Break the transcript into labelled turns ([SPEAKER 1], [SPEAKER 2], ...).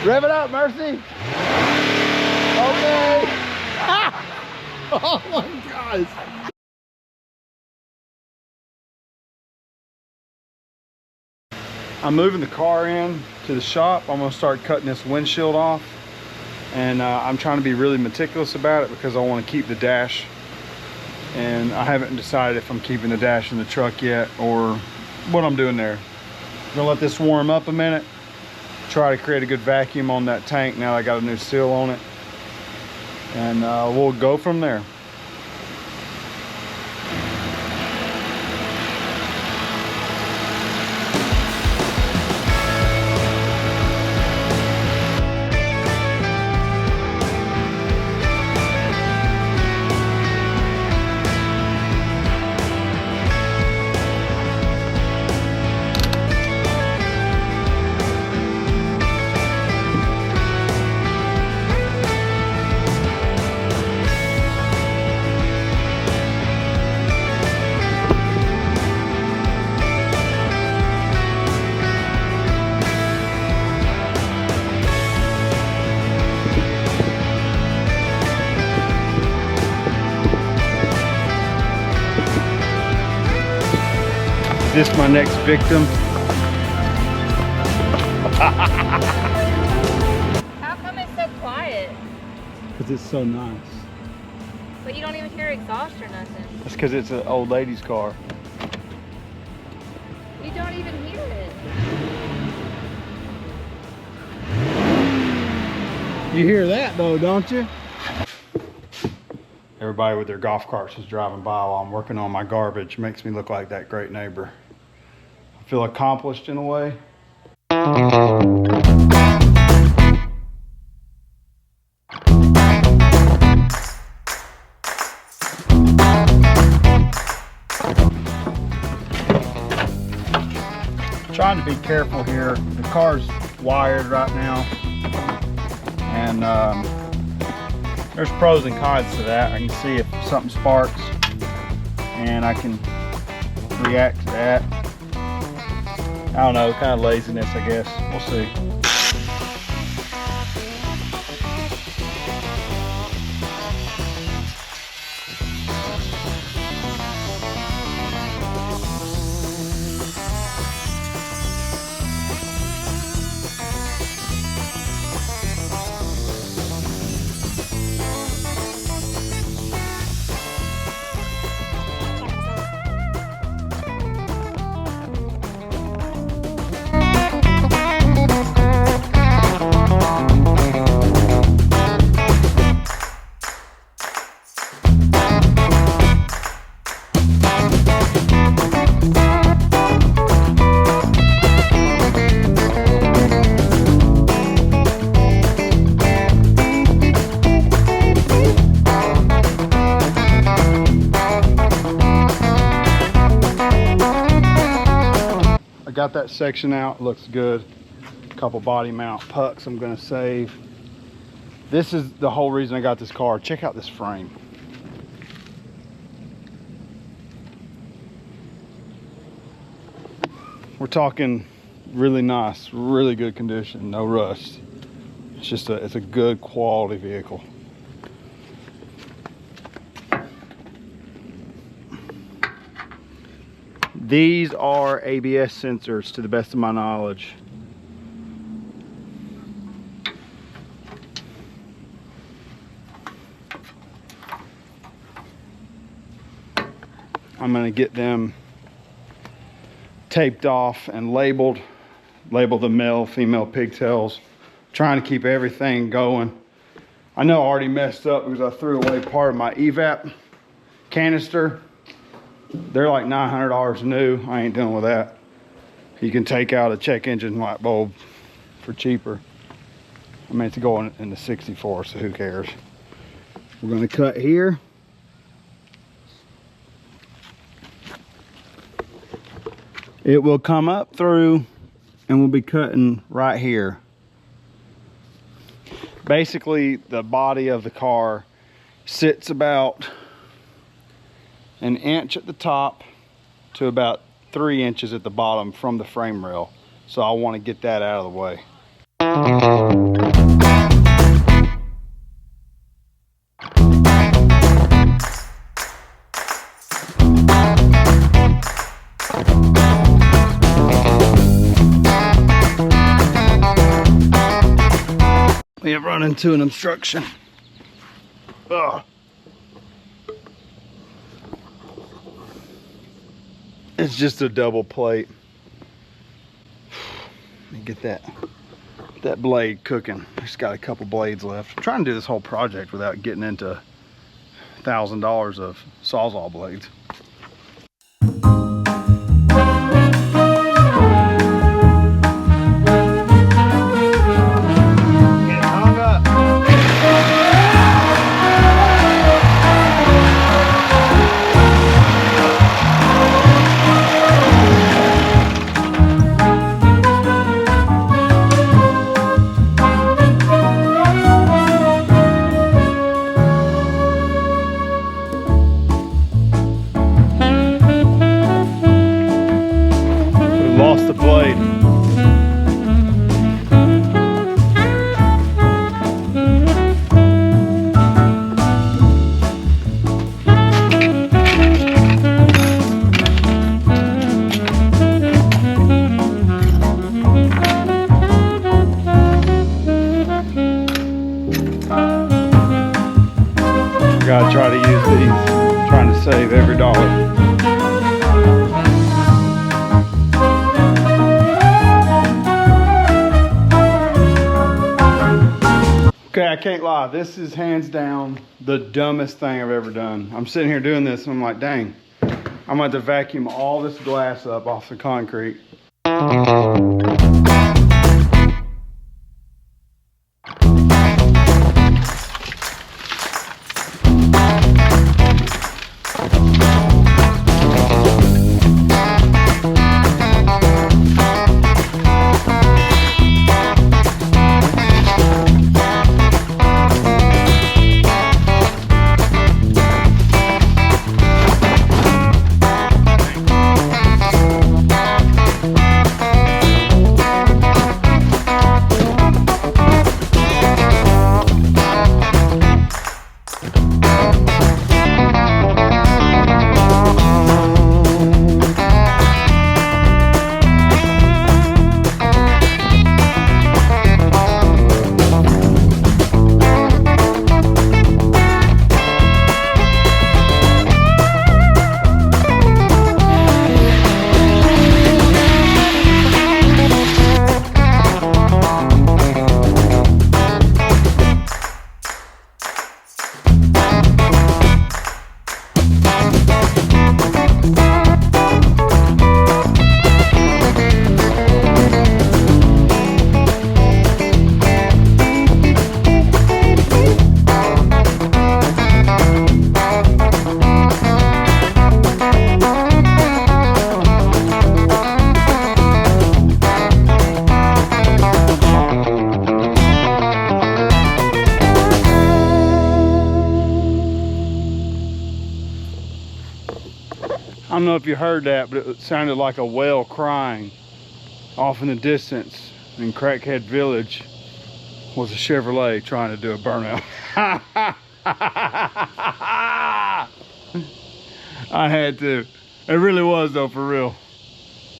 [SPEAKER 1] Rev it up, Mercy. Okay. Ah! Oh my gosh. I'm moving the car in to the shop. I'm gonna start cutting this windshield off. And I'm trying to be really meticulous about it because I want to keep the dash. And I haven't decided if I'm keeping the dash in the truck yet or what I'm doing there. I'm gonna let this warm up a minute. Try to create a good vacuum on that tank now that I got a new seal on it. And we'll go from there. Is this my next victim?
[SPEAKER 2] How come it's so quiet?
[SPEAKER 1] Because it's so nice.
[SPEAKER 2] But you don't even hear exhaust or nothing.
[SPEAKER 1] That's because it's an old lady's car.
[SPEAKER 2] You don't even hear it.
[SPEAKER 1] You hear that though, don't you? Everybody with their golf carts is driving by while I'm working on my garbage. Makes me look like that great neighbor. I feel accomplished in a way. Trying to be careful here. The car's wired right now, and there's pros and cons to that. I can see if something sparks, and I can react to that. I don't know, kind of laziness, I guess. We'll see. I got that section out, looks good. A couple body mount pucks I'm gonna save. This is the whole reason I got this car. Check out this frame. We're talking really nice, really good condition, no rust. It's just it's a good quality vehicle. These are ABS sensors to the best of my knowledge. I'm gonna get them taped off and labeled. Label the male, female pigtails. Trying to keep everything going. I know I already messed up because I threw away part of my evap canister. They're like $900 new. I ain't dealing with that. You can take out a check engine light bulb for cheaper. I mean, it's going in the 64, so who cares? We're gonna cut here. It will come up through and we'll be cutting right here. Basically, the body of the car sits about an inch at the top to about 3 inches at the bottom from the frame rail. So I want to get that out of the way. We have run into an obstruction. Ugh. It's just a double plate. Let me get that blade cooking. Just got a couple blades left. I'm trying to do this whole project without getting into $1,000 of Sawzall blades. Get hung up. Lost the blade. Gotta try to use these, trying to save every dollar. Okay, I can't lie. This is hands down the dumbest thing I've ever done. I'm sitting here doing this and I'm like, dang, I'm going to have to vacuum all this glass up off the concrete. I don't know if you heard that, but it sounded like a whale crying off in the distance in Crackhead Village was a Chevrolet trying to do a burnout. I had to. It really was though, for real.